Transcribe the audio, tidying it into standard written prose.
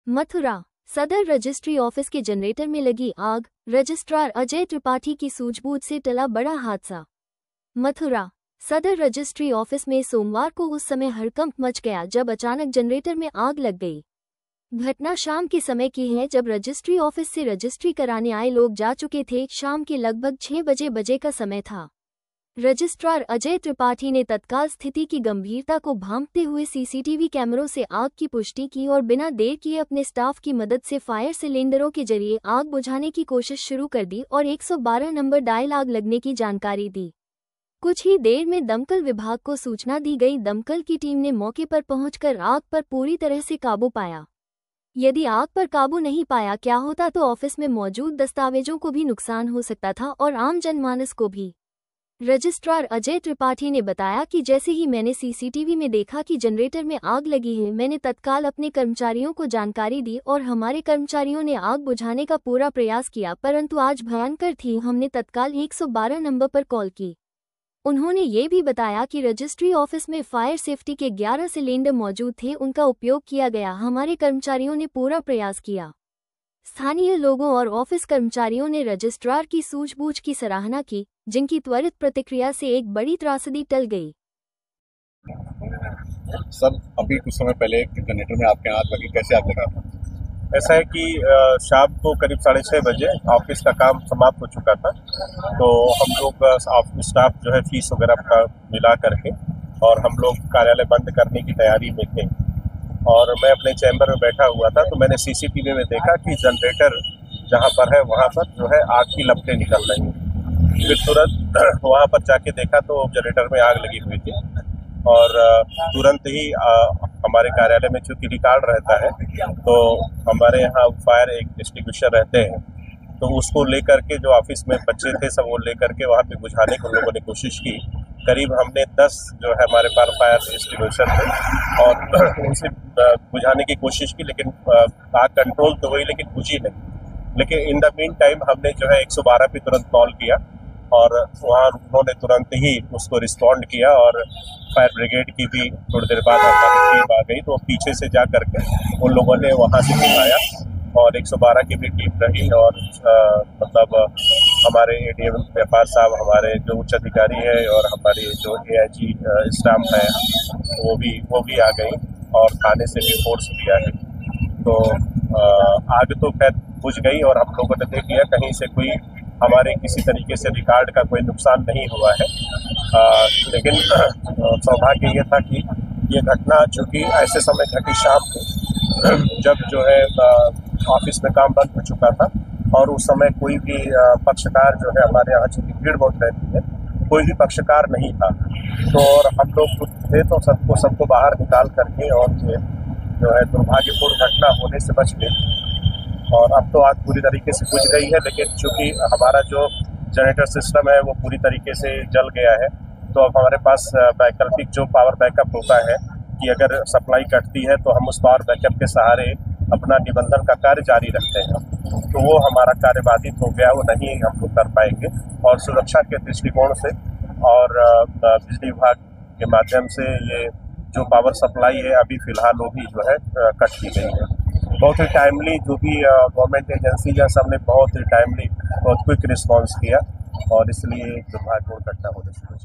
मथुरा सदर registry office के generator में लगी आग, रजिस्ट्रार अजय त्रिपाठी की सूझबूझ से टला बड़ा हादसा। मथुरा सदर रजिस्ट्री ऑफिस में सोमवार को उस समय हड़कंप मच गया जब अचानक जनरेटर में आग लग गई। घटना शाम के समय की है जब रजिस्ट्री ऑफिस से रजिस्ट्री कराने आए लोग जा चुके थे। शाम के लगभग 6 बजे का समय था। रजिस्ट्रार अजय त्रिपाठी ने तत्काल स्थिति की गंभीरता को भांपते हुए सीसीटीवी कैमरों से आग की पुष्टि की और बिना देर किए अपने स्टाफ की मदद से फायर सिलेंडरों के जरिए आग बुझाने की कोशिश शुरू कर दी और 112 नंबर डायल आग लगने की जानकारी दी। कुछ ही देर में दमकल विभाग को सूचना दी गई। दमकल की टीम ने मौके पर पहुंचकर आग पर पूरी तरह से काबू पाया। यदि आग पर काबू नहीं पाया क्या होता तो ऑफिस में मौजूद दस्तावेजों को भी नुकसान हो सकता था और आम जनमानस को भी। रजिस्ट्रार अजय त्रिपाठी ने बताया कि जैसे ही मैंने सीसीटीवी में देखा कि जनरेटर में आग लगी है, मैंने तत्काल अपने कर्मचारियों को जानकारी दी और हमारे कर्मचारियों ने आग बुझाने का पूरा प्रयास किया, परंतु आज भयंकर थी। हमने तत्काल 112 नंबर पर कॉल की। उन्होंने ये भी बताया कि रजिस्ट्री ऑफिस में फायर सेफ्टी के 11 सिलेंडर मौजूद थे, उनका उपयोग किया गया। हमारे कर्मचारियों ने पूरा प्रयास किया। स्थानीय लोगों और ऑफिस कर्मचारियों ने रजिस्ट्रार की सूझबूझ की सराहना की, जिनकी त्वरित प्रतिक्रिया से एक बड़ी त्रासदी टल गई। सर, अभी कुछ समय पहले जनरेटर में आपके आग लगी, कैसे आग लगा? ऐसा है कि शाम को करीब 6:30 बजे ऑफिस का काम समाप्त हो चुका था, तो हम लोग ऑफिस स्टाफ जो है फीस वगैरह का मिला करके और हम लोग कार्यालय बंद करने की तैयारी में थे और मैं अपने चैम्बर में बैठा हुआ था। तो मैंने सीसीटीवी में देखा कि जनरेटर जहां पर है वहां पर जो है आग की लपटें निकल रही हैं। फिर तुरंत वहां पर जाके देखा तो जनरेटर में आग लगी हुई थी और तुरंत ही हमारे कार्यालय में चूँकि रिकॉर्ड रहता है तो हमारे यहाँ फायर एक्सटिंग्विशर रहते हैं, तो उसको लेकर के जो ऑफिस में बच्चे थे सब वो लेकर के वहाँ पे बुझाने को लोगों ने कोशिश की। करीब हमने 10 जो है हमारे पास फायर एक्सटिंग्विशर थे और उनसे बुझाने की कोशिश की, लेकिन आग कंट्रोल तो हुई लेकिन बुझी नहीं। लेकिन इन द मीन टाइम हमने जो है 112 पे तुरंत कॉल किया और वहाँ उन्होंने तुरंत ही उसको रिस्पॉन्ड किया और फायर ब्रिगेड की भी थोड़ी देर बाद हमारी टीम आ गई, तो पीछे से जा करके उन लोगों ने वहाँ से बुलाया और 112 की भी टीम रही और मतलब हमारे एडीएम व्यापार साहब, हमारे जो उच्च अधिकारी है और हमारे जो एआईजी स्टाफ है वो भी आ गई और थाने से भी फोर्स भी आ गई। तो आग तो खैर बुझ गई और हम लोगों ने देख लिया कहीं से कोई हमारे किसी तरीके से रिकॉर्ड का कोई नुकसान नहीं हुआ है। लेकिन सौभाग्य ये था कि ये घटना चूँकि ऐसे समय घटी शाम को जब जो है ऑफिस में काम बंद हो चुका था और उस समय कोई भी पक्षकार जो है हमारे यहाँ चूँकि भीड़ बहुत रहती है, कोई भी पक्षकार नहीं था। तो और हम लोग खुद थे तो सबको बाहर निकाल करके और जो है दुर्भाग्यपूर्ण घटना होने से बच गई। और अब तो आग पूरी तरीके से बुझ गई है, लेकिन चूँकि हमारा जो जनरेटर सिस्टम है वो पूरी तरीके से जल गया है, तो अब हमारे पास वैकल्पिक जो पावर बैकअप होता है कि अगर सप्लाई कटती है तो हम उस पावर बैकअप के सहारे अपना निबंधन का कार्य जारी रखते हैं। तो वो हमारा कार्य बाधित हो गया, वो नहीं हम लोग कर पाएंगे और सुरक्षा के दृष्टिकोण से और बिजली विभाग के माध्यम से ये जो पावर सप्लाई है अभी फिलहाल वो भी जो है कट की गई है। बहुत ही टाइमली जो भी गवर्नमेंट एजेंसी या सब ने बहुत ही टाइमली बहुत क्विक रिस्पॉन्स किया और इसलिए दुर्भाग्यपूर्ण घटना होने से